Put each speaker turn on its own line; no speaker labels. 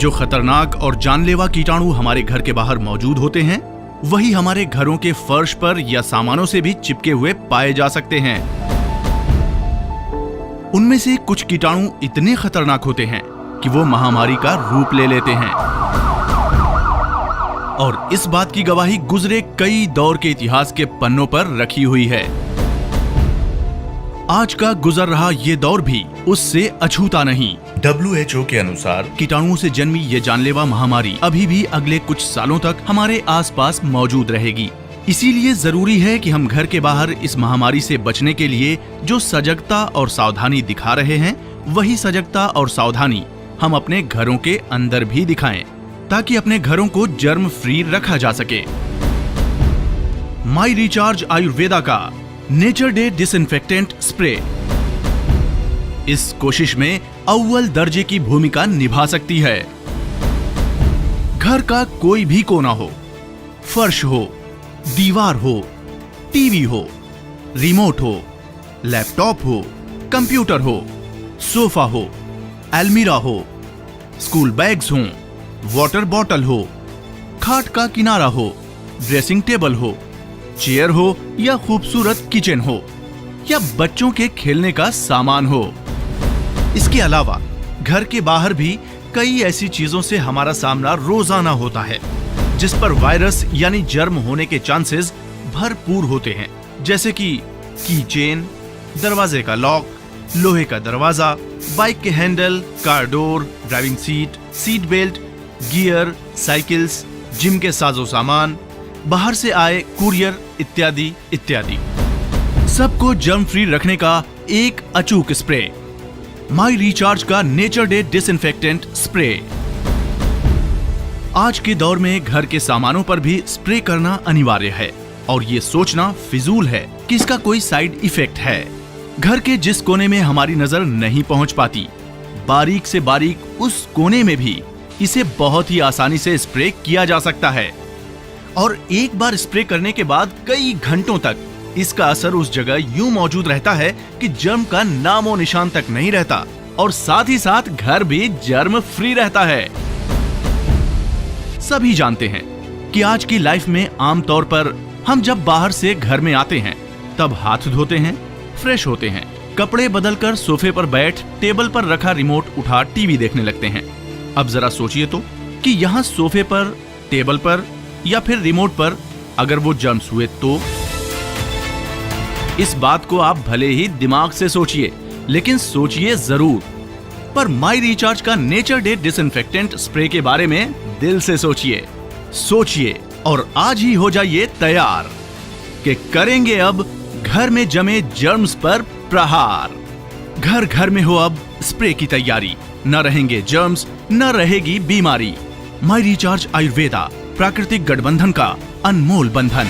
जो खतरनाक और जानलेवा कीटाणु हमारे घर के बाहर मौजूद होते हैं, वही हमारे घरों के फर्श पर या सामानों से भी चिपके हुए पाए जा सकते हैं। उनमें से कुछ कीटाणु इतने खतरनाक होते हैं कि वो महामारी का रूप ले लेते हैं। और इस बात की गवाही गुजरे कई दौर के इतिहास के पन्नों पर रखी हुई है। आज का गुजर रहा ये दौर भी उससे अछूता नहीं। WHO के अनुसार कीटाणुओं से जन्मी ये जानलेवा महामारी अभी भी अगले कुछ सालों तक हमारे आसपास मौजूद रहेगी। इसीलिए जरूरी है कि हम घर के बाहर इस महामारी से बचने के लिए जो सजगता और सावधानी दिखा रहे हैं, वही सजगता और सावधानी हम अपने घरों के अंदर भी दिखाएं, ताकि अपने घरों को जर्म फ्री रखा जा सके। माई रिचार्ज आयुर्वेदा का नेचर डे डिसइंफेक्टेंट स्प्रे इस कोशिश में अव्वल दर्जे की भूमिका निभा सकती है। घर का कोई भी कोना हो, फर्श हो, दीवार हो, टीवी हो, रिमोट हो, लैपटॉप हो, कंप्यूटर हो, सोफा हो, अलमीरा हो, स्कूल बैग्स हों, वाटर बॉटल हो, खाट का किनारा हो, ड्रेसिंग टेबल हो, चेयर हो या खूबसूरत किचन हो, या बच्चों के खेलने का सामान हो। इसके अलावा घर के बाहर भी कई ऐसी चीजों से हमारा सामना रोजाना होता है, जिस पर वायरस यानी जर्म होने के चांसेस भरपूर होते हैं, जैसे कि की चेन, दरवाजे का लॉक, लोहे का दरवाजा, बाइक के handle, car door, driving seat, seat belt, gear, cycles, gym के साजो सामान, बाहर से आए कुरियर इत्यादि इत्यादि। सबको जर्म फ्री रखने का एक अचूक स्प्रे, माई रिचार्ज का नेचर डे डिसइंफेक्टेंट स्प्रे। आज के दौर में घर के सामानों पर भी स्प्रे करना अनिवार्य है, और ये सोचना फिजूल है कि इसका कोई साइड इफेक्ट है। घर के जिस कोने में हमारी नजर नहीं पहुंच पाती, बारीक से बारीक उस कोने में भी इसे बहुत ही आसानी से स्प्रे किया जा सकता है। और एक बार स्प्रे करने के बाद कई घंटों तक इसका असर उस जगह यूं मौजूद रहता है कि जर्म का नामो निशान तक नहीं रहता, और साथ ही साथ घर भी जर्म फ्री रहता है। सभी जानते हैं कि आज की लाइफ में आमतौर पर हम जब बाहर से घर में आते हैं तब हाथ धोते हैं, फ्रेश होते हैं, कपड़े बदलकर सोफे पर बैठ टेबल पर रखा रिमोट उठा टीवी देखने लगते हैं। अब जरा सोचिए तो कि यहाँ सोफे पर, टेबल पर या फिर रिमोट पर अगर वो जर्म्स हुए तो? इस बात को आप भले ही दिमाग से सोचिए, लेकिन सोचिए जरूर। पर माई रिचार्ज का नेचर डे डिसइंफेक्टेंट स्प्रे के बारे में दिल से सोचिए और आज ही हो जाइए तैयार कि करेंगे अब घर में जमे जर्म्स पर प्रहार। घर घर में हो अब स्प्रे की तैयारी, न रहेंगे जर्म्स, न रहेगी बीमारी। माई रिचार्ज आयुर्वेदा, प्राकृतिक गठबंधन का अनमोल बंधन।